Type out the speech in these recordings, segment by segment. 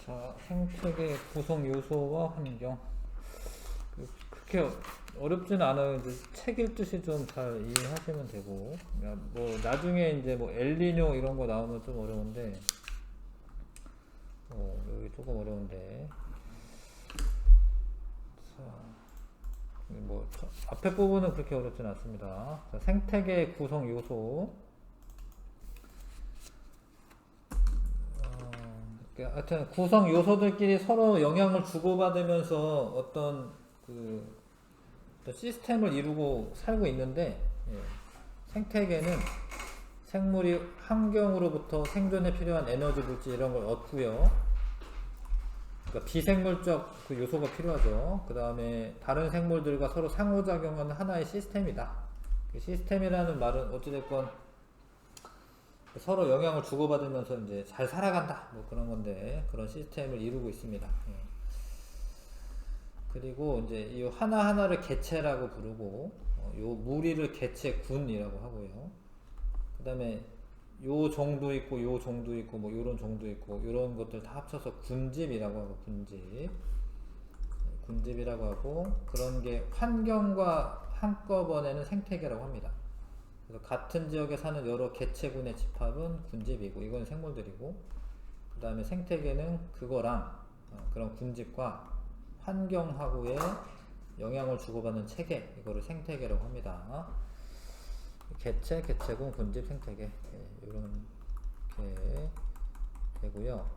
자, 생태계 구성 요소와 환경. 그렇게 어렵진 않아요. 이제 책 읽듯이 좀 잘 이해하시면 되고. 그러니까 뭐 나중에 이제 뭐 엘니뇨 이런 거 나오면 좀 어려운데, 여기 조금 어려운데. 자, 뭐 앞에 부분은 그렇게 어렵진 않습니다. 자, 생태계 구성 요소. 하여튼 구성 요소들끼리 서로 영향을 주고받으면서 어떤 시스템을 이루고 살고 있는데, 생태계는 생물이 환경으로부터 생존에 필요한 에너지, 물질 이런 걸 얻고요. 그러니까 비생물적 그 요소가 필요하죠. 그 다음에 다른 생물들과 서로 상호작용하는 하나의 시스템이다. 그 시스템이라는 말은 어찌됐건 서로 영향을 주고받으면서 이제 잘 살아간다, 뭐 그런 건데, 그런 시스템을 이루고 있습니다. 그리고 이제 이 하나하나를 개체라고 부르고, 요 무리를 개체군이라고 하고요. 그 다음에 요 종도 있고, 요 종도 있고, 뭐 요런 종도 있고, 요런 것들 다 합쳐서 군집이라고 하고, 군집이라고 하고, 그런 게 환경과 한꺼번에는 생태계라고 합니다. 그래서 같은 지역에 사는 여러 개체군의 집합은 군집이고, 이건 생물들이고, 그 다음에 생태계는 그거랑 그런 군집과 환경하고의 영향을 주고받는 체계, 이거를 생태계라고 합니다. 개체, 개체군, 군집, 생태계, 이렇게 되고요.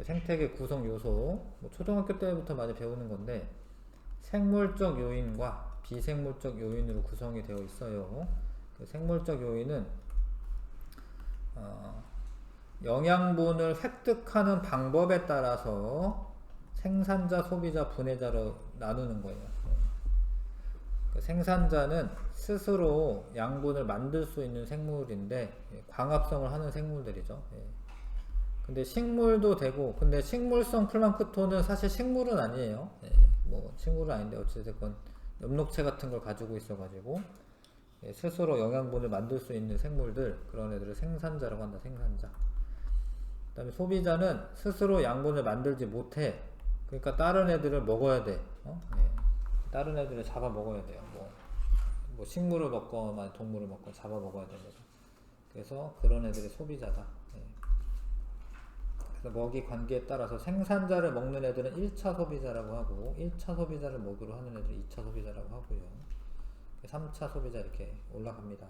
생태계 구성 요소, 뭐 초등학교 때부터 많이 배우는 건데, 생물적 요인과 비생물적 요인으로 구성이 되어 있어요. 그 생물적 요인은 영양분을 획득하는 방법에 따라서 생산자, 소비자, 분해자로 나누는 거예요. 그 생산자는 스스로 양분을 만들 수 있는 생물인데, 광합성을 하는 생물들이죠. 근데 식물도 되고, 근데 식물성 플랑크톤은 사실 식물은 아니에요. 뭐 식물은 아닌데 어찌됐건 엽록체 같은 걸 가지고 있어가지고 스스로 영양분을 만들 수 있는 생물들, 그런 애들을 생산자라고 한다. 생산자. 그 다음에 소비자는 스스로 양분을 만들지 못해. 그러니까 다른 애들을 먹어야 돼. 다른 애들을 잡아 먹어야 돼요. 뭐 식물을 먹거나 동물을 먹거나 잡아 먹어야 되는 거죠. 그래서 그런 애들이 소비자다. 그래서 먹이 관계에 따라서 생산자를 먹는 애들은 1차 소비자라고 하고, 1차 소비자를 먹이로 하는 애들은 2차 소비자라고 하고요. 3차 소비자 이렇게 올라갑니다.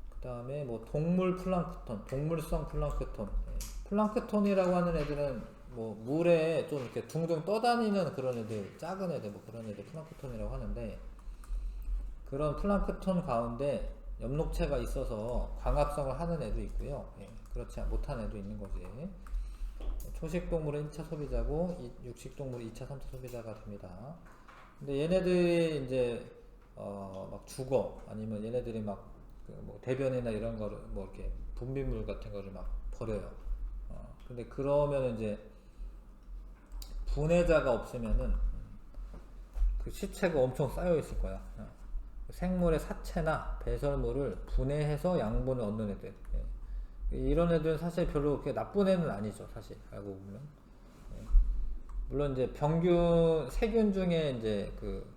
그 다음에 뭐 동물 플랑크톤, 동물성 플랑크톤. 플랑크톤이라고 하는 애들은 뭐 물에 좀 이렇게 둥둥 떠다니는 그런 애들, 작은 애들, 뭐 그런 애들 플랑크톤이라고 하는데, 그런 플랑크톤 가운데 엽록체가 있어서 광합성을 하는 애도 있고요. 그렇지 못한 애도 있는 거지. 초식동물은 1차 소비자고, 육식동물은 2차, 3차 소비자가 됩니다. 근데 얘네들이 이제 막 죽어, 아니면 얘네들이 막 뭐 대변이나 이런 거를 뭐 이렇게 분비물 같은 거를 막 버려요. 근데 그러면 이제 분해자가 없으면은 그 시체가 엄청 쌓여 있을 거야. 생물의 사체나 배설물을 분해해서 양분을 얻는 애들. 이런 애들은 사실 별로 그렇게 나쁜 애는 아니죠. 사실 알고 보면. 물론 이제 병균, 세균 중에 이제 그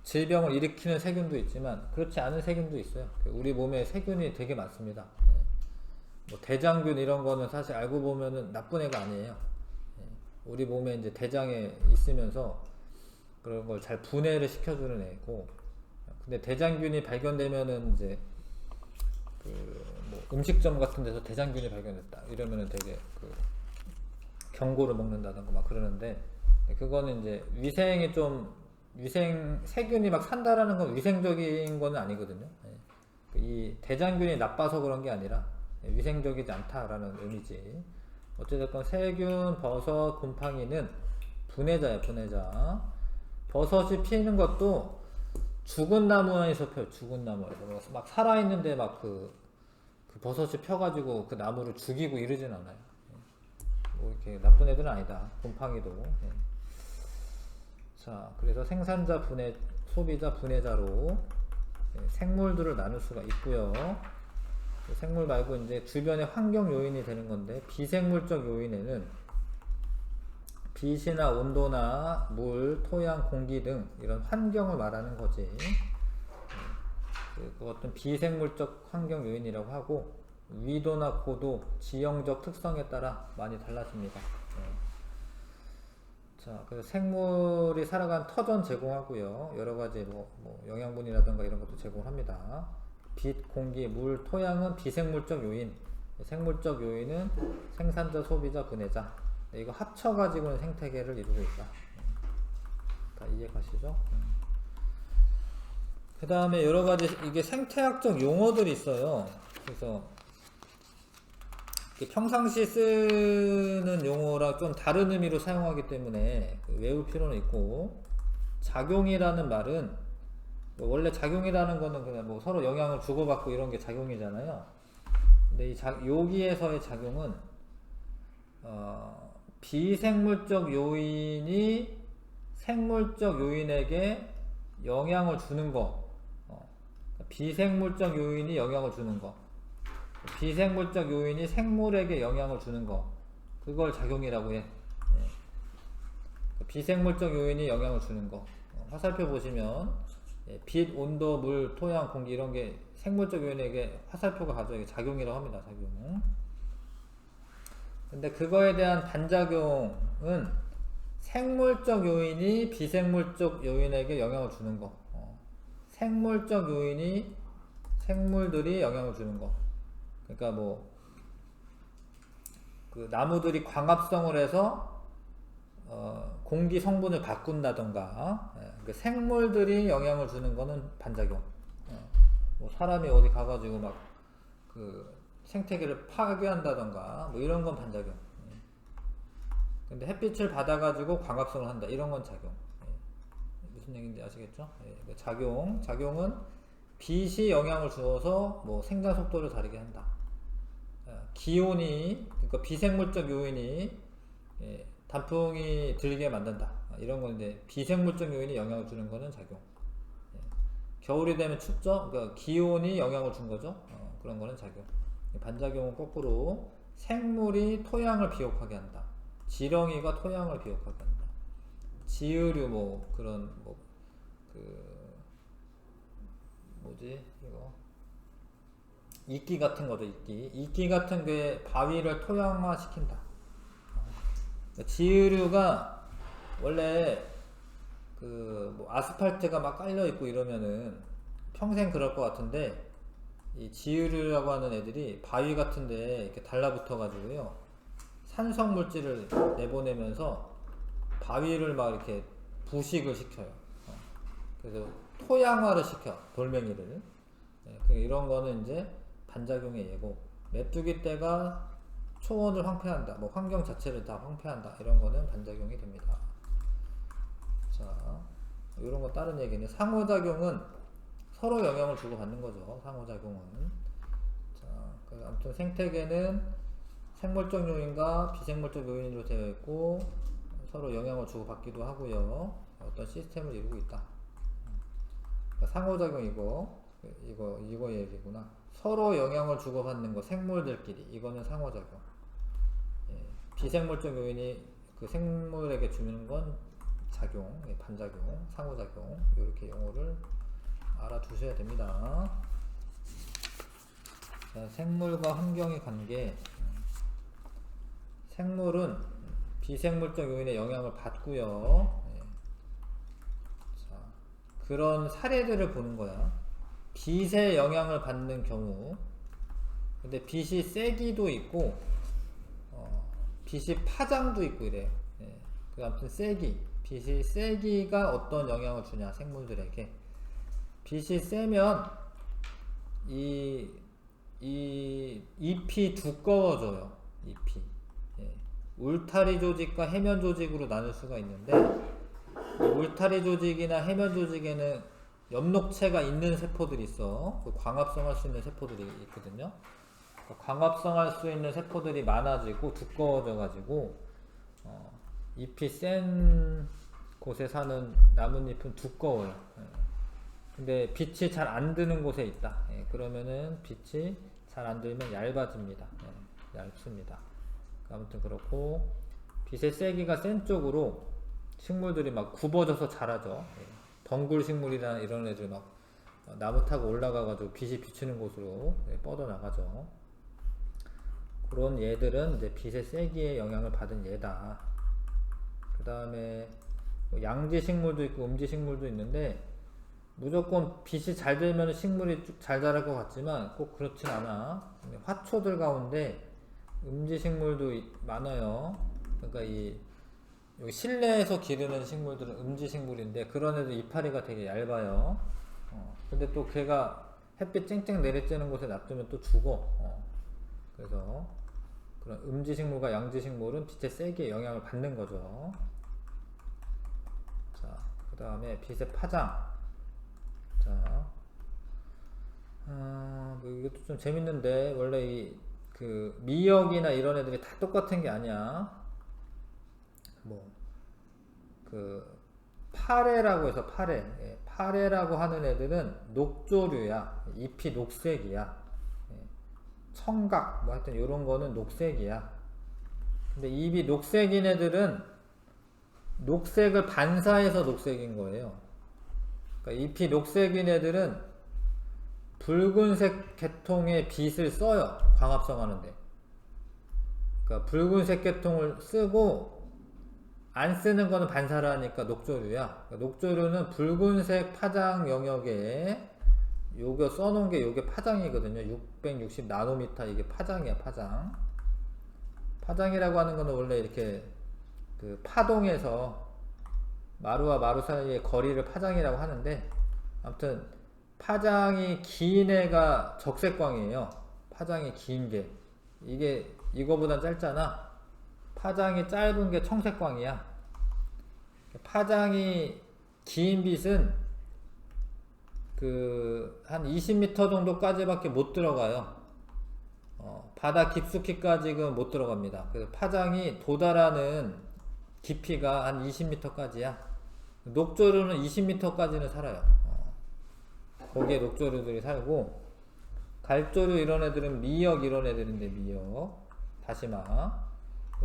질병을 일으키는 세균도 있지만 그렇지 않은 세균도 있어요. 우리 몸에 세균이 되게 많습니다. 뭐 대장균 이런 거는 사실 알고 보면은 나쁜 애가 아니에요. 우리 몸에 이제 대장에 있으면서 그런 걸 잘 분해를 시켜주는 애고, 근데 대장균이 발견되면은 이제 뭐 음식점 같은 데서 대장균이 발견됐다 이러면은 되게 경고를 먹는다던가 막 그러는데, 그거는 이제 세균이 막 산다라는 건 위생적인 거는 아니거든요. 이 대장균이 나빠서 그런 게 아니라 위생적이지 않다라는 의미지. 어찌됐건 세균, 버섯, 곰팡이는 분해자예요, 분해자. 버섯이 피는 것도 죽은 나무에서 펴요, 죽은 나무에서. 막 살아있는데 막 그 버섯이 펴가지고 그 나무를 죽이고 이러진 않아요. 뭐 이렇게 나쁜 애들은 아니다, 곰팡이도. 자, 그래서 생산자, 소비자, 분해자로 생물들을 나눌 수가 있고요. 생물 말고 이제 주변의 환경 요인이 되는 건데, 비생물적 요인에는 빛이나 온도나 물, 토양, 공기 등 이런 환경을 말하는 거지. 그 어떤 비생물적 환경 요인이라고 하고, 위도나 고도, 지형적 특성에 따라 많이 달라집니다. 자, 그래서 생물이 살아간 터전 제공하고요. 여러 가지 뭐 영양분이라든가 이런 것도 제공합니다. 빛, 공기, 물, 토양은 비생물적 요인, 생물적 요인은 생산자, 소비자, 분해자. 이거 합쳐가지고는 생태계를 이루고 있다. 다 이해 가시죠? 그 다음에 여러 가지 이게 생태학적 용어들이 있어요. 그래서 평상시 쓰는 용어랑 좀 다른 의미로 사용하기 때문에 외울 필요는 있고, 작용이라는 말은 원래 작용이라는 거는 그냥 뭐 서로 영향을 주고받고 이런 게 작용이잖아요. 근데 여기에서의 작용은 비생물적 요인이 생물적 요인에게 영향을 주는 거, 비생물적 요인이 영향을 주는 거, 비생물적 요인이 생물에게 영향을 주는 거, 그걸 작용이라고 해. 비생물적 요인이 영향을 주는 거. 화살표 보시면 빛, 온도, 물, 토양, 공기 이런 게 생물적 요인에게 화살표가 가져 작용이라고 합니다. 작용. 근데 그거에 대한 반작용은 생물적 요인이 비생물적 요인에게 영향을 주는 거. 생물적 요인이 생물들이 영향을 주는 거. 그러니까 뭐 그 나무들이 광합성을 해서 공기 성분을 바꾼다던가, 그 생물들이 영향을 주는 거는 반작용. 뭐 사람이 어디 가가지고 막 그 생태계를 파괴한다던가 뭐 이런 건 반작용. 근데 햇빛을 받아가지고 광합성을 한다, 이런 건 작용. 무슨 얘기인지 아시겠죠? 작용은 빛이 영향을 주어서 뭐 생장 속도를 다르게 한다. 기온이, 그러니까 비생물적 요인이 단풍이 들게 만든다, 이런 건데 비생물적 요인이 영향을 주는 거는 작용. 겨울이 되면 춥죠? 그러니까 기온이 영향을 준 거죠. 그런 거는 작용. 반작용은 거꾸로 생물이 토양을 비옥하게 한다. 지렁이가 토양을 비옥하게 한다. 지으류 뭐 그런 뭐 그 뭐지 이거 이끼 같은 거죠. 이끼 같은 게 바위를 토양화 시킨다. 지으류가 원래 그 뭐 아스팔트가 막 깔려 있고 이러면은 평생 그럴 것 같은데, 이 지으류라고 하는 애들이 바위 같은데 이렇게 달라붙어 가지고요, 산성 물질을 내보내면서 바위를 막 이렇게 부식을 시켜요. 그래서 토양화를 시켜, 돌멩이를. 이런 거는 이제 반작용의 예고. 메뚜기 떼가 초원을 황폐한다, 뭐 환경 자체를 다 황폐한다, 이런 거는 반작용이 됩니다. 자, 이런 거 다른 얘기네. 상호작용은 서로 영향을 주고받는 거죠. 상호작용은. 자, 아무튼 생태계는 생물적 요인과 비생물적 요인으로 되어 있고, 서로 영향을 주고받기도 하고요. 어떤 시스템을 이루고 있다. 그러니까 상호작용 이거 얘기구나. 서로 영향을 주고받는 거, 생물들끼리, 이거는 상호작용. 비생물적 요인이 그 생물에게 주는 건 작용, 반작용, 상호작용, 이렇게 용어를 알아두셔야 됩니다. 자, 생물과 환경의 관계. 생물은 비생물적 요인의 영향을 받고요. 자, 그런 사례들을 보는 거야. 빛의 영향을 받는 경우. 근데 빛이 세기도 있고, 빛이 파장도 있고 이래요. 아무튼 빛이 세기가 어떤 영향을 주냐, 생물들에게. 빛이 세면 이 잎이 두꺼워져요. 잎이. 울타리 조직과 해면 조직으로 나눌 수가 있는데, 울타리 조직이나 해면 조직에는 엽록체가 있는 세포들이 있어. 광합성할 수 있는 세포들이 있거든요. 광합성할 수 있는 세포들이 많아지고 두꺼워져 가지고 잎이 센 곳에 사는 나뭇잎은 두꺼워요. 근데 빛이 잘 안 드는 곳에 있다. 그러면은 빛이 잘 안 들면 얇아집니다. 얇습니다. 아무튼 그렇고 빛의 세기가 센 쪽으로 식물들이 막 굽어져서 자라죠. 덩굴 식물이나 이런 애들 막 나무 타고 올라가가지고 빛이 비추는 곳으로 뻗어나가죠. 그런 얘들은 이제 빛의 세기에 영향을 받은 얘다. 그 다음에 양지 식물도 있고 음지 식물도 있는데 무조건 빛이 잘 들면 식물이 쭉 잘 자랄 것 같지만 꼭 그렇진 않아. 화초들 가운데 음지 식물도 많아요. 그러니까 여기 실내에서 기르는 식물들은 음지 식물인데 그런 애들 이파리가 되게 얇아요. 근데 또 걔가 햇빛 쨍쨍 내리쬐는 곳에 놔두면 또 죽어. 그래서 그런 음지 식물과 양지 식물은 빛의 세기에 영향을 받는 거죠. 자, 그 다음에 빛의 파장. 자, 뭐 이것도 좀 재밌는데 원래 그 미역이나 이런 애들이 다 똑같은 게 아니야. 뭐 그 파래라고 해서 파래라고 하는 애들은 녹조류야. 잎이 녹색이야. 청각 뭐 하여튼 요런 거는 녹색이야. 근데 잎이 녹색인 애들은 녹색을 반사해서 녹색인 거예요. 그러니까 잎이 녹색인 애들은 붉은색 계통의 빛을 써요. 광합성 하는데. 그러니까 붉은색 계통을 쓰고 안 쓰는 거는 반사를 하니까 녹조류야. 그러니까 녹조류는 붉은색 파장 영역에 요거 써놓은 게 요게 파장이거든요. 660 나노미터 이게 파장이야, 파장. 파장이라고 하는 거는 원래 이렇게 그 파동에서 마루와 마루 사이의 거리를 파장이라고 하는데 아무튼 파장이 긴 애가 적색광이에요. 파장이 긴 게. 이게 이거보단 짧잖아. 파장이 짧은 게 청색광이야. 파장이 긴 빛은 그 한 20m 정도까지밖에 못 들어가요. 바다 깊숙이까지는 못 들어갑니다. 그래서 파장이 도달하는 깊이가 한 20m까지야. 녹조류는 20m까지는 살아요. 거기에 녹조류들이 살고 갈조류 이런 애들은 미역 이런 애들인데 미역 다시마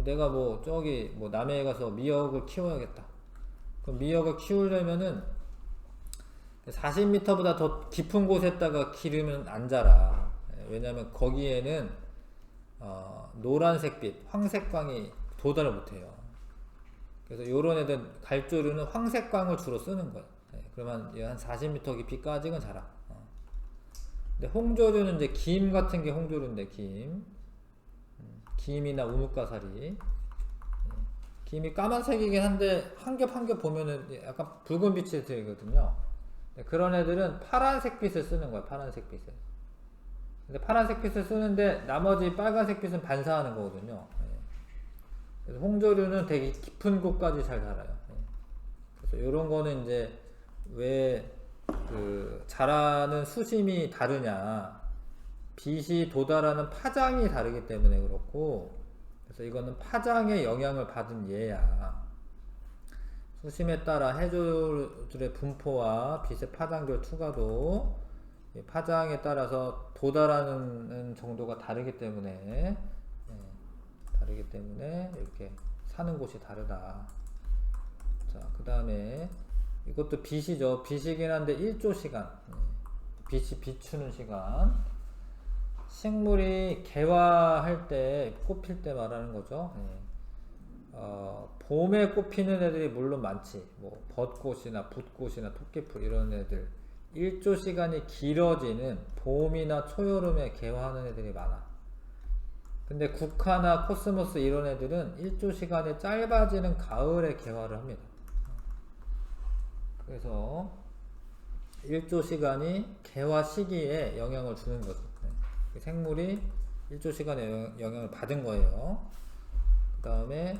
내가 뭐 저기 뭐 남해에 가서 미역을 키워야겠다. 그럼 미역을 키우려면은 40m보다 더 깊은 곳에다가 기르면 안 자라. 왜냐면 거기에는 노란색빛, 황색광이 도달을 못해요. 그래서 요런 애들 갈조류는 황색광을 주로 쓰는 거예요. 그러면 한 40m 깊이까지는 자라. 근데 홍조류는 이제 김 같은 게 홍조류인데 김이나 우뭇가사리. 김이 까만색이긴 한데 한 겹 한 겹 보면은 약간 붉은 빛이 들거든요. 그런 애들은 파란색 빛을 쓰는 거야. 파란색 빛을. 근데 파란색 빛을 쓰는데 나머지 빨간색 빛은 반사하는 거거든요. 그래서 홍조류는 되게 깊은 곳까지 잘 자라요. 그래서 이런 거는 이제 왜 그 자라는 수심이 다르냐, 빛이 도달하는 파장이 다르기 때문에 그렇고, 그래서 이거는 파장의 영향을 받은 예야. 수심에 따라 해조들의 분포와 빛의 파장별 투과도 파장에 따라서 도달하는 정도가 다르기 때문에 이렇게 사는 곳이 다르다. 자, 그 다음에 이것도 빛이죠. 빛이긴 한데 1조 시간. 빛이 비추는 시간. 식물이 개화할 때, 꽃필 때 말하는 거죠. 봄에 꽃피는 애들이 물론 많지. 뭐 벚꽃이나 붓꽃이나 토끼풀 이런 애들 1조 시간이 길어지는 봄이나 초여름에 개화하는 애들이 많아. 근데 국화나 코스모스 이런 애들은 1조 시간이 짧아지는 가을에 개화를 합니다. 그래서 1조 시간이 개화 시기에 영향을 주는 거죠. 생물이 1조 시간에 영향을 받은 거예요. 그 다음에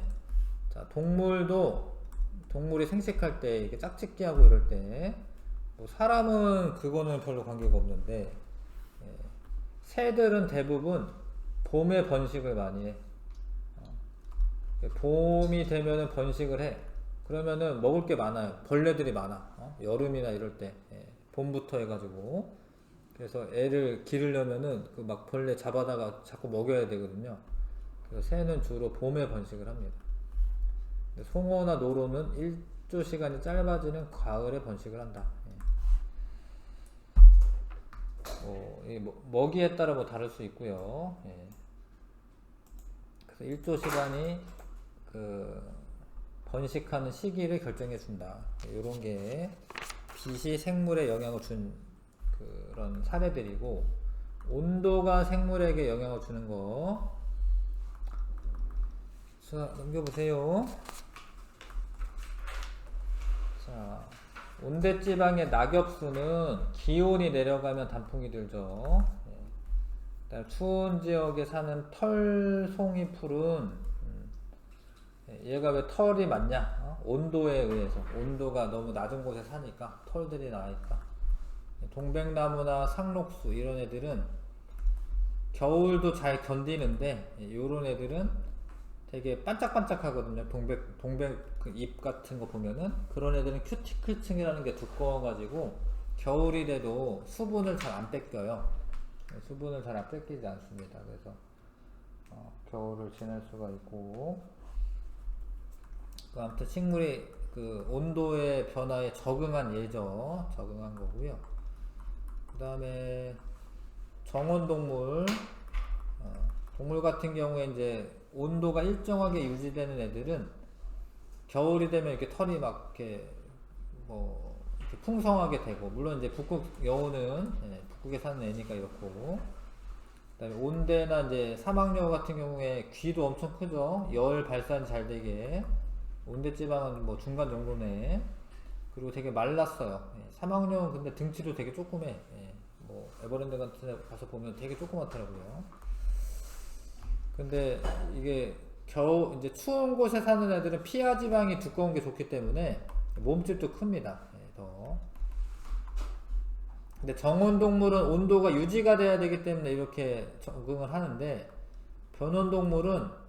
자, 동물이 생식할 때 이렇게 짝짓기하고 이럴 때 뭐 사람은 그거는 별로 관계가 없는데 새들은 대부분 봄에 번식을 많이 해. 봄이 되면은 번식을 해. 그러면은 먹을 게 많아요. 벌레들이 많아. 여름이나 이럴 때 봄부터 해가지고 그래서 애를 기르려면은 그 막 벌레 잡아다가 자꾸 먹여야 되거든요. 그래서 새는 주로 봄에 번식을 합니다. 근데 송어나 노로는 일조 시간이 짧아지는 가을에 번식을 한다. 이 먹이에 따라 뭐 다를 수 있고요. 그래서 일조 시간이 그 번식하는 시기를 결정해 준다. 이런 게 빛이 생물에 영향을 준 그런 사례들이고, 온도가 생물에게 영향을 주는 거. 자, 넘겨보세요. 자, 온대지방의 낙엽수는 기온이 내려가면 단풍이 들죠. 그다음 추운 지역에 사는 털송이 풀은 얘가 왜 털이 많냐? 온도에 의해서, 온도가 너무 낮은 곳에 사니까 털들이 나니까. 동백나무나 상록수 이런 애들은 겨울도 잘 견디는데, 요런 애들은 되게 반짝반짝 하거든요. 동백 그 잎 같은 거 보면은. 그런 애들은 큐티클층이라는 게 두꺼워가지고 겨울이 돼도 수분을 잘 안 뺏겨요. 수분을 잘 안 뺏기지 않습니다. 그래서 겨울을 지낼 수가 있고, 아무튼 식물이 그 온도의 변화에 적응한 예죠. 적응한 거고요. 그 다음에 정원동물, 동물 같은 경우에 이제 온도가 일정하게 유지되는 애들은 겨울이 되면 이렇게 털이 막 이렇게 뭐 이렇게 풍성하게 되고, 물론 이제 북극 여우는 북극에 사는 애니까 이렇고, 그다음에 온대나 이제 사막여우 같은 경우에 귀도 엄청 크죠. 열 발산 잘 되게. 온대 지방은 뭐 중간 정도네. 그리고 되게 말랐어요. 사막여우는 근데 등치도 되게 조그매. 뭐 에버랜드 같은 데 가서 보면 되게 조그맣더라고요. 근데 이게 이제 추운 곳에 사는 애들은 피하 지방이 두꺼운 게 좋기 때문에 몸집도 큽니다. 더. 근데 정원동물은 온도가 유지가 돼야 되기 때문에 이렇게 적응을 하는데, 변온동물은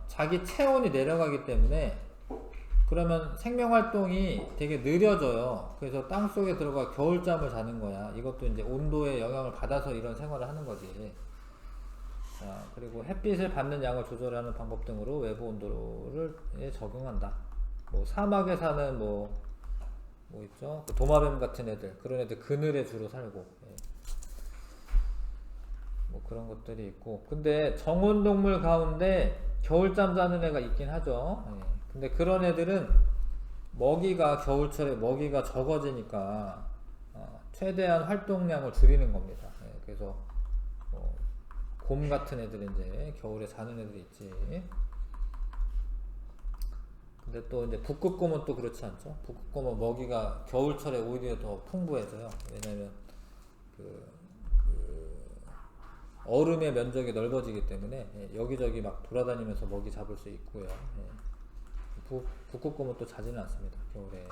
자기 체온이 내려가기 때문에 그러면 생명활동이 되게 느려져요. 그래서 땅속에 들어가 겨울잠을 자는 거야. 이것도 이제 온도의 영향을 받아서 이런 생활을 하는 거지. 자, 그리고 햇빛을 받는 양을 조절하는 방법 등으로 외부 온도를 적응한다. 뭐 사막에 사는 뭐 있죠? 그 도마뱀 같은 애들, 그런 애들 그늘에 주로 살고, 뭐 그런 것들이 있고. 근데 정원동물 가운데 겨울잠 자는 애가 있긴 하죠. 근데 그런 애들은 먹이가 겨울철에 먹이가 적어지니까 최대한 활동량을 줄이는 겁니다. 그래서 곰 같은 애들 이제 겨울에 자는 애들이 있지. 근데 또 이제 북극곰은 또 그렇지 않죠. 북극곰은 먹이가 겨울철에 오히려 더 풍부해져요. 왜냐면 그 얼음의 면적이 넓어지기 때문에 여기저기 막 돌아다니면서 먹이 잡을 수 있고요. 북극곰은 또 자지는 않습니다. 겨울에.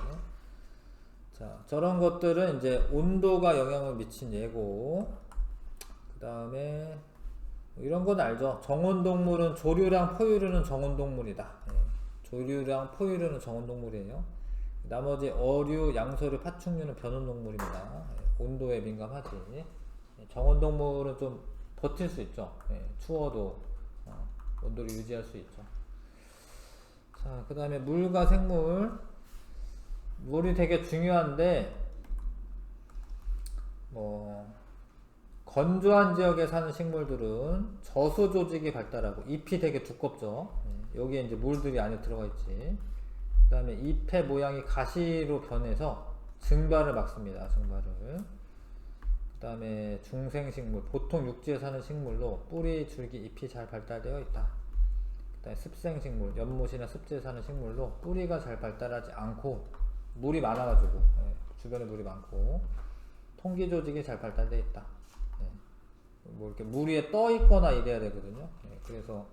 자, 저런 것들은 이제 온도가 영향을 미친 예고. 그 다음에 이런 건 알죠. 정원동물은 조류랑 포유류는 정원동물이다. 조류랑 포유류는 정원동물이에요. 나머지 어류, 양서류, 파충류는 변온동물입니다. 온도에 민감하지. 정원동물은 좀 버틸 수 있죠. 추워도 온도를 유지할 수 있죠. 자, 그 다음에 물과 생물. 물이 되게 중요한데, 건조한 지역에 사는 식물들은 저수 조직이 발달하고 잎이 되게 두껍죠. 여기에 이제 물들이 안에 들어가 있지. 그 다음에 잎의 모양이 가시로 변해서 증발을 막습니다. 증발을. 그 다음에 중생식물, 보통 육지에 사는 식물로 뿌리, 줄기, 잎이 잘 발달되어 있다. 그 다음에 습생식물, 연못이나 습지에 사는 식물로 뿌리가 잘 발달하지 않고 물이 많아가지고, 주변에 물이 많고 통기 조직이 잘 발달되어 있다. 뭐 이렇게 물 위에 떠 있거나 이래야 되거든요. 그래서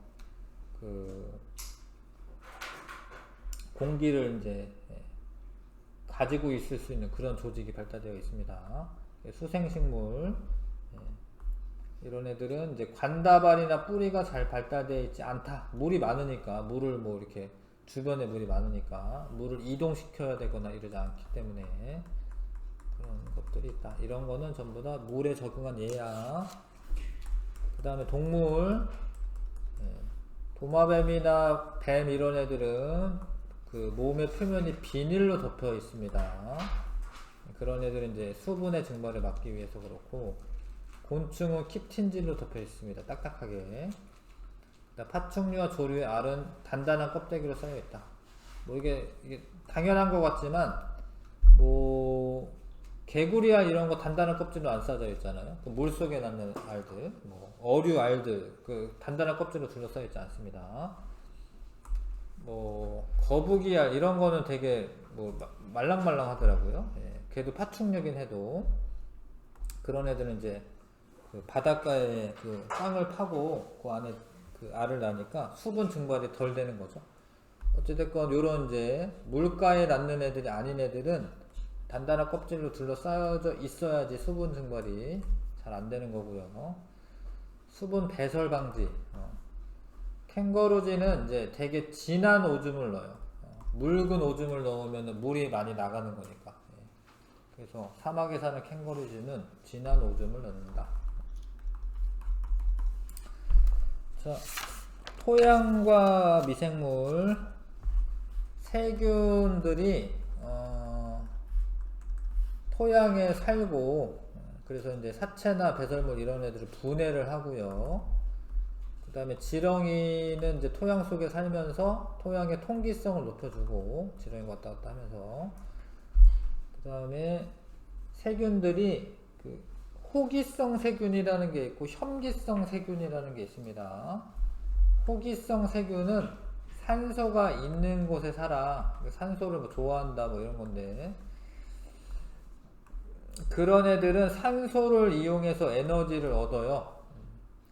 그 공기를 이제 가지고 있을 수 있는 그런 조직이 발달되어 있습니다. 수생식물, 이런 애들은 이제 관다발이나 뿌리가 잘 발달되어 있지 않다. 물이 많으니까, 물을 뭐 이렇게 주변에 물이 많으니까 물을 이동시켜야 되거나 이러지 않기 때문에 그런 그런 것들이 있다. 이런 거는 전부 다 물에 적응한 예야. 그 다음에 동물, 도마뱀이나 뱀 이런 애들은 그 몸의 표면이 비닐로 덮여 있습니다. 그런 애들은 이제 수분의 증발을 막기 위해서 그렇고, 곤충은 키틴질로 덮여 있습니다. 딱딱하게. 파충류와 조류의 알은 단단한 껍데기로 쌓여 있다. 뭐 이게 당연한 것 같지만, 뭐 개구리알 이런 거 단단한 껍질로 안 싸져 있잖아요. 그 물 속에 낳는 알들, 뭐 어류 알들 그 단단한 껍질로 둘러싸여 있지 않습니다. 뭐 거북이알 이런 거는 되게 뭐 말랑말랑하더라고요. 예, 걔도 파충류긴 해도 그런 애들은 이제 그 바닷가에 그 땅을 파고 그 안에 그 알을 낳으니까 수분 증발이 덜 되는 거죠. 어찌됐건 요런 이제 물가에 낳는 애들이 아닌 애들은 단단한 껍질로 둘러싸여져 있어야지 수분 증발이 잘 안 되는 거고요. 수분 배설 방지. 캥거루쥐는 이제 되게 진한 오줌을 넣어요. 묽은 오줌을 넣으면 물이 많이 나가는 거니까. 그래서 사막에 사는 캥거루쥐는 진한 오줌을 넣는다. 자, 토양과 미생물, 세균들이 토양에 살고, 그래서 이제 사체나 배설물 이런 애들을 분해를 하고요. 그 다음에 지렁이는 이제 토양 속에 살면서 토양의 통기성을 높여주고, 지렁이가 왔다 갔다 하면서. 그 다음에 세균들이 그 호기성 세균이라는 게 있고, 혐기성 세균이라는 게 있습니다. 호기성 세균은 산소가 있는 곳에 살아. 산소를 뭐 좋아한다 뭐 이런 건데, 그런 애들은 산소를 이용해서 에너지를 얻어요.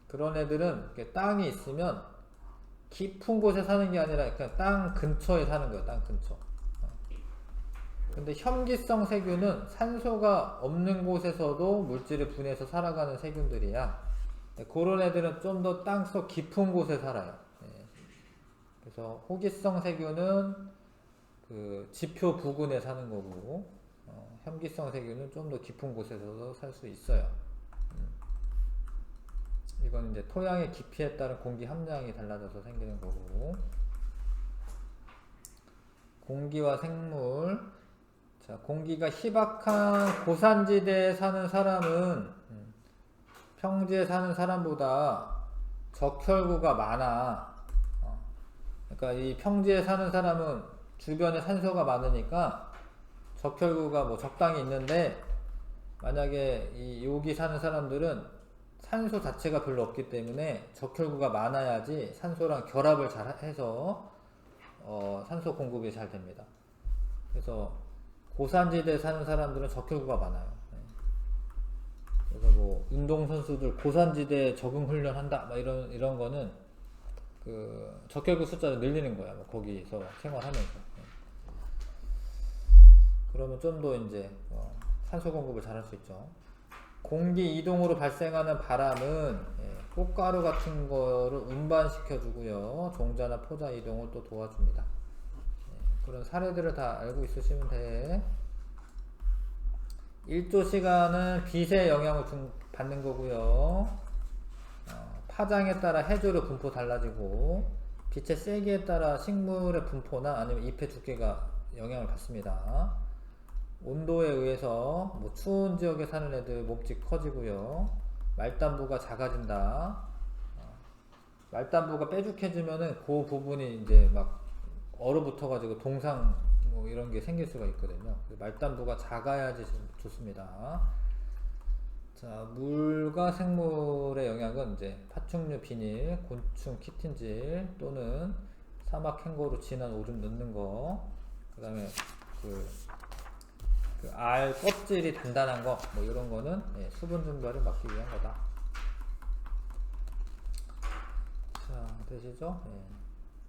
그런 애들은 땅이 있으면 깊은 곳에 사는 게 아니라 그냥 땅 근처에 사는 거예요. 땅 근처. 근데 혐기성 세균은 산소가 없는 곳에서도 물질을 분해해서 살아가는 세균들이야. 그런 애들은 좀 더 땅속 깊은 곳에 살아요. 그래서 호기성 세균은 그 지표 부근에 사는 거고, 혐기성 세균은 좀 더 깊은 곳에서도 살 수 있어요. 이건 이제 토양의 깊이에 따른 공기 함량이 달라져서 생기는 거고. 공기와 생물. 자, 공기가 희박한 고산지대에 사는 사람은 평지에 사는 사람보다 적혈구가 많아. 그러니까 이 평지에 사는 사람은 주변에 산소가 많으니까 적혈구가 뭐 적당히 있는데, 만약에 여기 사는 사람들은 산소 자체가 별로 없기 때문에 적혈구가 많아야지 산소랑 결합을 잘 해서 산소 공급이 잘 됩니다. 그래서 고산지대에 사는 사람들은 적혈구가 많아요. 그래서 뭐 운동선수들 고산지대에 적응 훈련한다 막 이런 거는 그 적혈구 숫자를 늘리는 거야. 뭐 거기서 생활하면서. 그러면 좀 더 이제 산소 공급을 잘 할 수 있죠. 공기 이동으로 발생하는 바람은 꽃가루 같은 거를 운반시켜 주고요. 종자나 포자 이동을 또 도와줍니다. 그런 사례들을 다 알고 있으시면 돼. 일조 시간은 빛의 영향을 받는 거고요. 파장에 따라 해조류 분포 달라지고, 빛의 세기에 따라 식물의 분포나 아니면 잎의 두께가 영향을 받습니다. 온도에 의해서 뭐 추운 지역에 사는 애들 몸집 커지고요. 말단부가 작아진다. 말단부가 뾰족해지면은 그 부분이 이제 막 얼어붙어 가지고 동상 뭐 이런 게 생길 수가 있거든요. 말단부가 작아야지 좋습니다. 자, 물과 생물의 영향은 이제 파충류 비닐, 곤충 키틴질 또는 사막 캥거루 진한 오줌 넣는 거, 그 다음에 그 알 껍질이 단단한 거, 뭐 이런 거는 수분 증발을 막기 위한 거다. 자, 되시죠?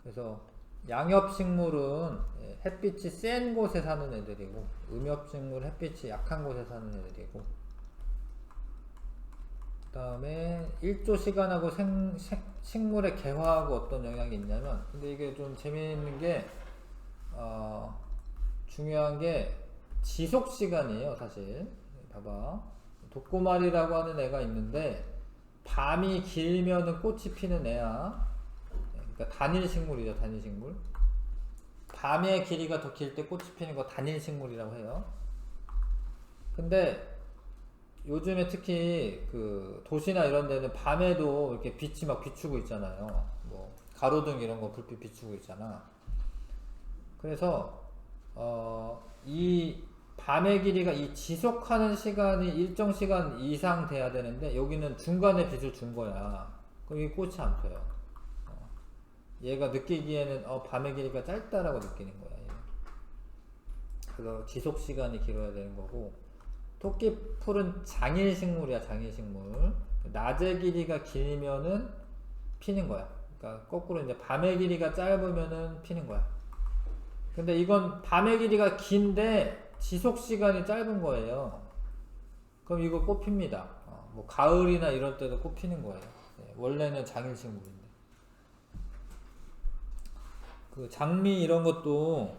그래서 양엽식물은 햇빛이 센 곳에 사는 애들이고, 음엽식물 햇빛이 약한 곳에 사는 애들이고, 그 다음에 일조 시간하고 식물의 개화하고 어떤 영향이 있냐면, 근데 이게 좀 재미있는 게 중요한 게 지속 시간이에요, 사실. 봐봐. 독고말이라고 하는 애가 있는데 밤이 길면은 꽃이 피는 애야. 그러니까 단일 식물이죠, 단일 식물. 밤의 길이가 더 길 때 꽃이 피는 거 단일 식물이라고 해요. 근데 요즘에 특히 그 도시나 이런 데는 밤에도 이렇게 빛이 막 비추고 있잖아요. 뭐 가로등 이런 거 불빛 비추고 있잖아. 그래서 이 밤의 길이가 이 지속하는 시간이 일정 시간 이상 돼야 되는데 여기는 중간에 빛을 준 거야. 그럼 이 꽃이 안 펴요. 얘가 느끼기에는 밤의 길이가 짧다라고 느끼는 거야. 얘는. 그래서 지속 시간이 길어야 되는 거고, 토끼풀은 장일식물이야. 장일식물. 낮의 길이가 길면은 피는 거야. 그러니까 거꾸로 이제 밤의 길이가 짧으면은 피는 거야. 근데 이건 밤의 길이가 긴데 지속 시간이 짧은 거예요. 그럼 이거 꽃 핍니다. 뭐 가을이나 이럴 때도 꽃 피는 거예요. 원래는 장일식물인데. 그 장미 이런 것도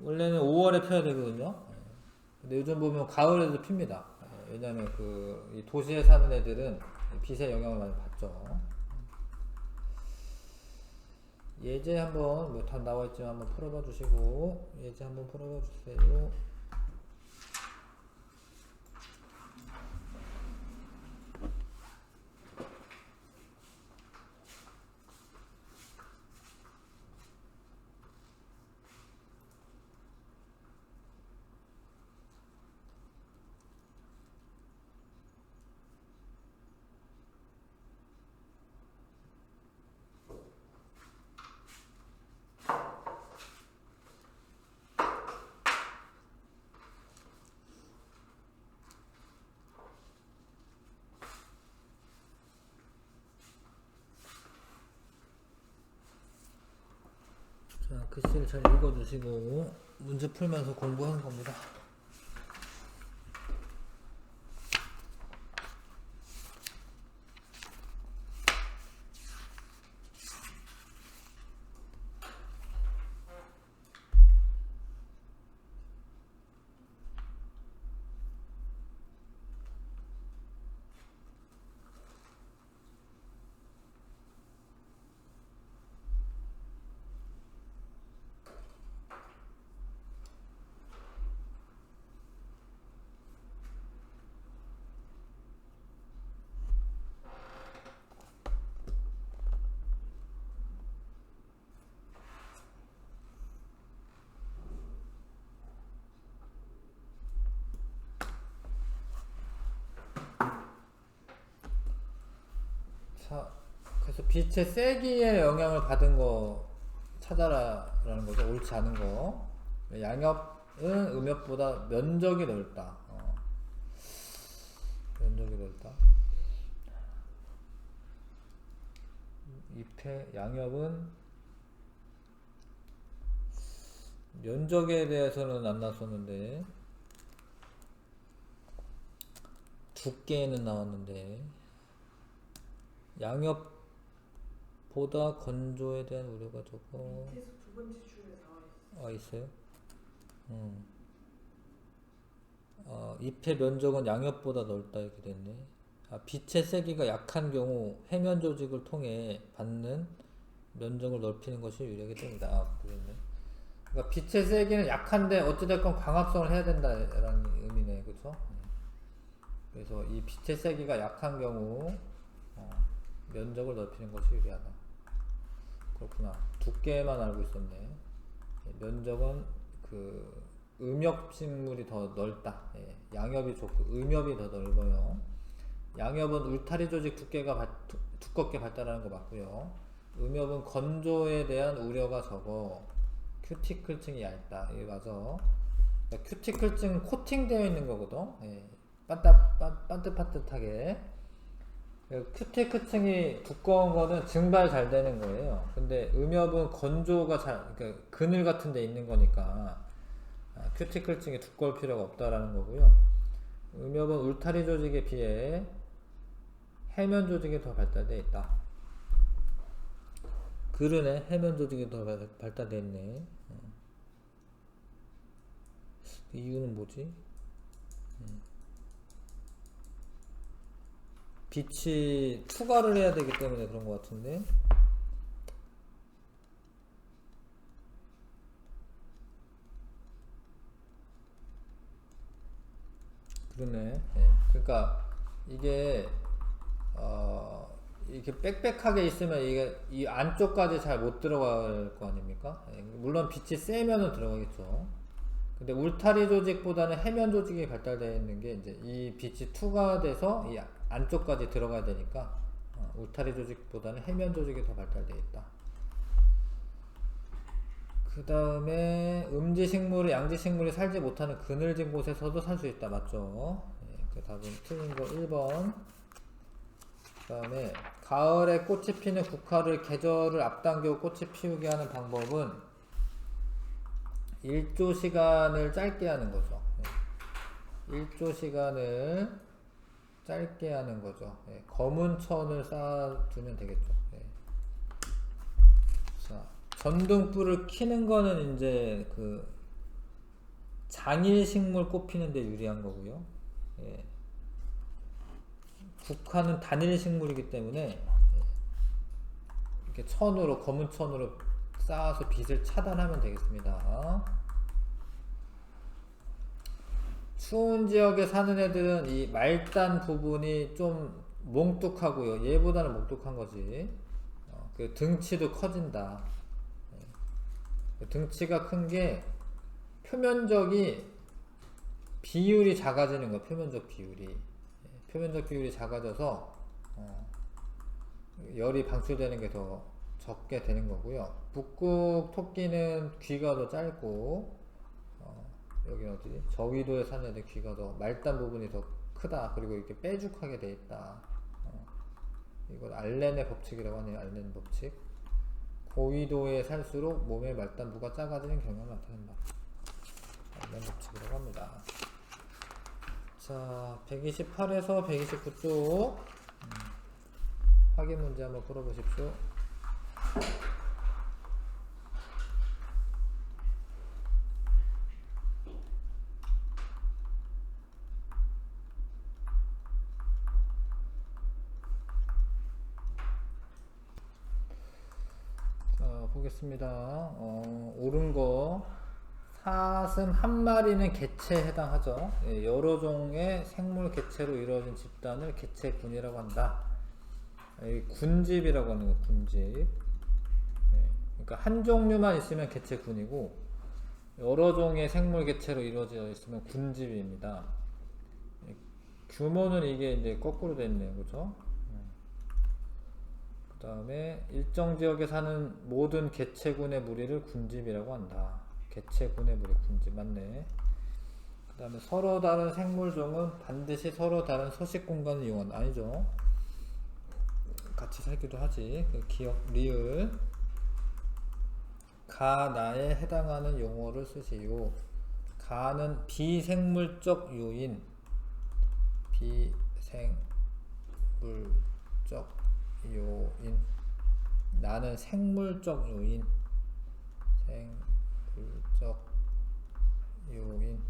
원래는 5월에 펴야 되거든요. 근데 요즘 보면 가을에도 핍니다. 왜냐면 이 도시에 사는 애들은 빛의 영향을 많이 받죠. 예제 한번 뭐 답 나와 있지만 한번 풀어봐 주시고, 예제 한번 풀어봐 주세요. 자, 글씨를 잘 읽어주시고 문제 풀면서 공부하는 겁니다. 자, 그래서 빛의 세기에 영향을 받은 거 찾아라라는 거죠. 옳지 않은 거. 양엽은 음엽보다 면적이 넓다. 면적이 넓다. 잎의 양엽은 면적에 대해서는 안 나왔었는데 두께에는 나왔는데 양엽보다 건조에 대한 우려가 적어. 밑에서 두 번째 줄에 나와 있어. 있어요? 잎의 면적은 양엽보다 넓다 이렇게 됐네. 빛의 세기가 약한 경우 해면 조직을 통해 받는 면적을 넓히는 것이 유리하게 됩니다. 그랬네. 그러니까 빛의 세기는 약한데 어찌됐건 광합성을 해야 된다라는 의미네, 그렇죠? 그래서 이 빛의 세기가 약한 경우 면적을 넓히는 것이 유리하다. 그렇구나. 두께만 알고 있었네. 면적은 그 음엽식물이 더 넓다. 양엽이 좋고 음엽이 더 넓어요. 양엽은 울타리 조직 두께가 두껍게 발달하는 거 맞고요. 음엽은 건조에 대한 우려가 적어. 큐티클층이 얇다. 이게 맞아. 그러니까 큐티클층은 코팅되어 있는 거거든. 반듯반듯하게. 큐티클층이 두꺼운 거는 증발 잘 되는 거예요. 근데 음엽은 건조가 그러니까 그늘 같은 데 있는 거니까 큐티클층이 두꺼울 필요가 없다라는 거고요. 음엽은 울타리 조직에 비해 해면 조직이 더 발달되어 있다. 그러네. 해면 조직이 더 발달되어 있네. 그 이유는 뭐지? 빛이 투과를 해야 되기 때문에 그런 것 같은데. 그러네. 예. 그러니까 이게 이렇게 빽빽하게 있으면 이게 이 안쪽까지 잘 못 들어갈 거 아닙니까? 예. 물론 빛이 세면은 들어가겠죠. 근데 울타리 조직보다는 해면 조직이 발달되어 있는 게 이제 이 빛이 투과돼서 이 안쪽까지 들어가야 되니까 울타리 조직보다는 해면 조직이 더 발달되어 있다. 그 다음에 음지식물이 양지식물이 살지 못하는 그늘진 곳에서도 살 수 있다. 맞죠? 예, 그 답은 틀린 거 1번. 그 다음에 가을에 꽃이 피는 국화를 계절을 앞당겨 꽃이 피우게 하는 방법은 일조 시간을 짧게 하는 거죠. 예. 일조 시간을 짧게 하는 거죠. 예. 검은 천을 쌓아두면 되겠죠. 예. 자, 전등불을 켜는 거는 이제 그 장일식물 꽃 피는데 유리한 거고요. 예. 국화는 단일식물이기 때문에 이렇게 천으로 검은 천으로 쌓아서 빛을 차단하면 되겠습니다. 추운 지역에 사는 애들은 이 말단 부분이 좀 몽뚝하고요. 얘보다는 몽뚝한 거지. 그 등치도 커진다. 등치가 큰 게 표면적이 비율이 작아지는 거. 표면적 비율이. 표면적 비율이 작아져서 열이 방출되는 게 더 적게 되는 거고요. 북극 토끼는 귀가 더 짧고 여기 어디지? 저위도에 사는 애들 귀가 더 말단 부분이 더 크다. 그리고 이렇게 빼죽하게 돼 있다. 이건 알렌의 법칙이라고 하네요. 알렌 법칙. 고위도에 살수록 몸의 말단부가 작아지는 경향을 나타낸다. 알렌 법칙이라고 합니다. 자, 128에서 129쪽 확인 문제 한번 풀어보십시오. 자, 보겠습니다. 옳은 거. 사슴 한 마리는 개체에 해당하죠. 예, 여러 종의 생물 개체로 이루어진 집단을 개체군이라고 한다. 군집이라고 하는 거, 군집. 예, 그러니까 한 종류만 있으면 개체군이고 여러 종의 생물 개체로 이루어져 있으면 군집입니다. 예, 규모는 이게 이제 거꾸로 되어 있네요, 그렇죠? 그 다음에 일정 지역에 사는 모든 개체군의 무리를 군집이라고 한다. 개체군의 무리 군집 맞네. 그 다음에 서로 다른 생물종은 반드시 서로 다른 서식 공간을 이용한다. 아니죠. 같이 살기도 하지. 그 기억 리을 가 나에 해당하는 용어를 쓰시오. 가는 비생물적 요인 비생물적 요인 나는 생물적 요인 생물적 요인.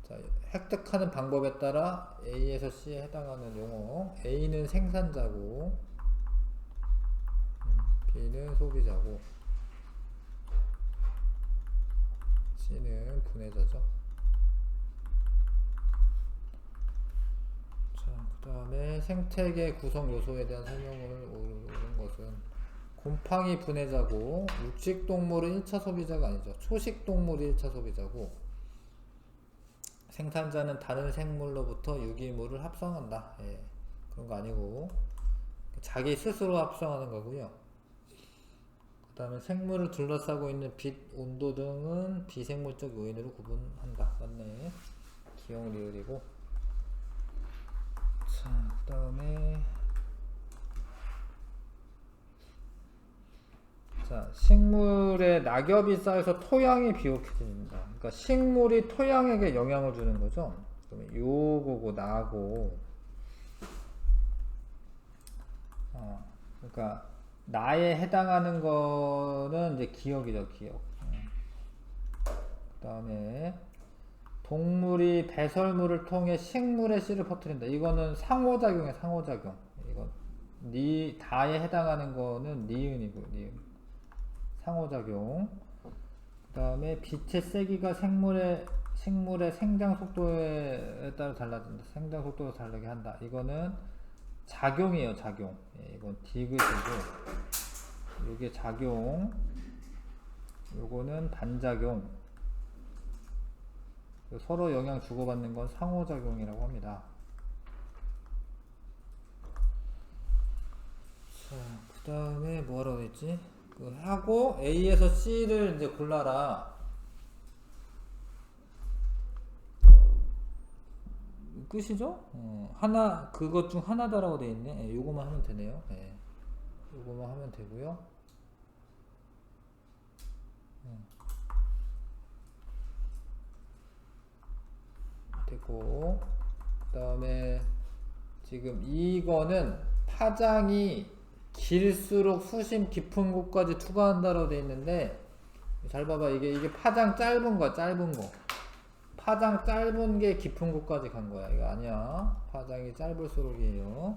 자, 획득하는 방법에 따라 A에서 C에 해당하는 용어. A는 생산자고 B는 소비자고 C는 분해자죠. 자, 그 다음에 생태계 구성 요소에 대한 설명을 옳은 것은 곰팡이 분해자고 육식동물은 1차 소비자가 아니죠. 초식동물이 1차 소비자고 생산자는 다른 생물로부터 유기물을 합성한다. 예, 그런 거 아니고 자기 스스로 합성하는 거고요. 그 다음에 생물을 둘러싸고 있는 빛, 온도 등은 비생물적 요인으로 구분한다. 맞네. 기억 리을이고. 자, 그 다음에 자, 식물에 낙엽이 쌓여서 토양이 비옥해집니다. 그러니까 식물이 토양에게 영향을 주는 거죠. 그러면 요거고 나고. 그러니까 나에 해당하는 거는 이제 기억이죠, 기억. 그 다음에 동물이 배설물을 통해 식물의 씨를 퍼뜨린다. 이거는 상호작용이야, 상호작용. 이건 다에 해당하는 거는 니은이고, 니은. 상호작용. 그 다음에 빛의 세기가 식물의 생장 속도에 따라 달라진다. 생장 속도가 다르게 한다. 이거는 작용이에요, 작용. 예, 이건 디귿이고, 이게 작용. 요거는 반작용. 서로 영향 주고받는 건 상호작용이라고 합니다. 자, 그 다음에 뭐라고 했지? 하고 A에서 C를 이제 골라라. 끝이죠? 하나, 그것 중 하나다라고 되어 있네. 예, 요거만 하면 되네요. 예, 요거만 하면 되고요. 됐고, 그 다음에 지금 이거는 파장이 길수록 수심 깊은 곳까지 투과한다라고 되어 있는데, 잘 봐봐. 이게 파장 짧은 거야, 짧은 거. 파장 짧은 게 깊은 곳까지 간 거야. 이거 아니야. 파장이 짧을수록이에요.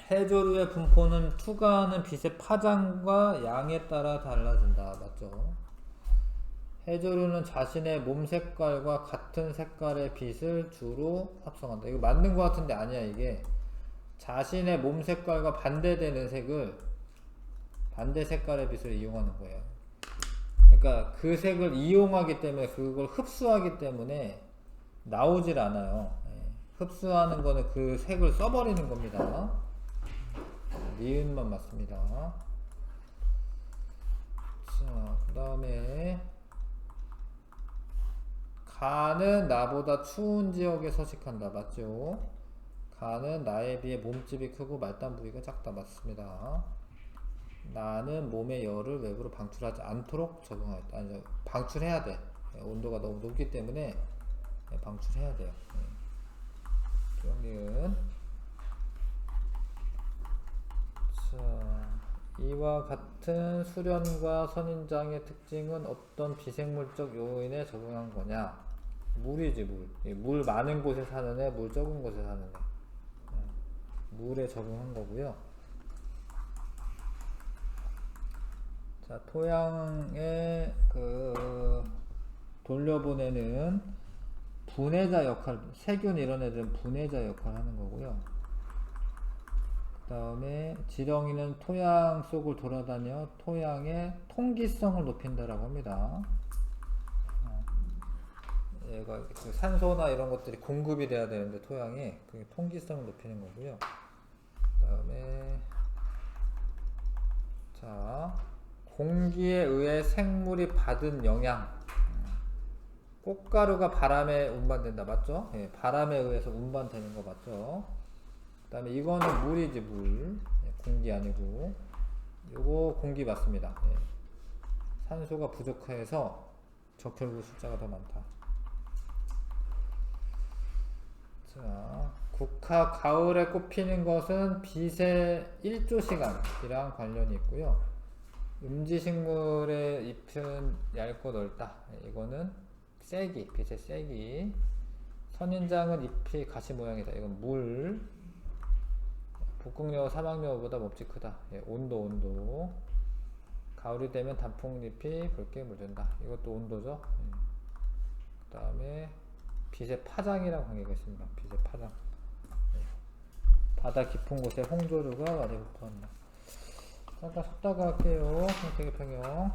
해조류의 분포는 투과하는 빛의 파장과 양에 따라 달라진다. 맞죠? 해조류는 자신의 몸 색깔과 같은 색깔의 빛을 주로 합성한다. 이거 맞는 것 같은데 아니야. 이게 자신의 몸 색깔과 반대되는 색을, 반대 색깔의 빛을 이용하는 거예요. 그러니까 그 색을 이용하기 때문에, 그걸 흡수하기 때문에 나오질 않아요. 예. 흡수하는 거는 그 색을 써버리는 겁니다. 니은만 맞습니다. 자, 그 다음에 가는 나보다 추운 지역에 서식한다. 맞죠? 가는 나에 비해 몸집이 크고 말단 부위가 작다. 맞습니다. 나는 몸의 열을 외부로 방출하지 않도록 적응하였다. 아니, 방출해야 돼. 온도가 너무 높기 때문에 방출해야 돼요. 기억니은. 자, 이와 같은 수련과 선인장의 특징은 어떤 비생물적 요인에 적응한 거냐? 물이지, 물. 물 많은 곳에 사는 애, 물 적은 곳에 사는 애. 물에 적응한 거고요. 자, 토양에 돌려보내는 분해자 역할, 세균 이런 애들은 분해자 역할을 하는 거고요. 그 다음에 지렁이는 토양 속을 돌아다녀 토양의 통기성을 높인다라고 합니다. 얘가 산소나 이런 것들이 공급이 돼야 되는데 토양에 그 통기성을 높이는 거고요. 그 다음에 자, 공기에 의해 생물이 받은 영향. 꽃가루가 바람에 운반된다. 맞죠? 예, 바람에 의해서 운반되는 거 맞죠? 그 다음에 이거는 물이지, 물. 예, 공기 아니고. 요거 공기 맞습니다. 예. 산소가 부족해서 적혈구 숫자가 더 많다. 자, 국화 가을에 꽃피는 것은 빛의 일조시간이랑 관련이 있고요. 음지식물의 잎은 얇고 넓다. 이거는 세기, 빛의 세기. 선인장은 잎이 가시 모양이다. 이건 물. 북극여우, 사막여우보다 몹시 크다. 예, 온도. 가을이 되면 단풍잎이 붉게 물든다. 이것도 온도죠. 그 다음에 빛의 파장이랑 관계가 있습니다. 빛의 파장. 바다 깊은 곳에 홍조류가 많이 붙어있다. 잠깐 쉬었다가 할게요. 생태계 평형.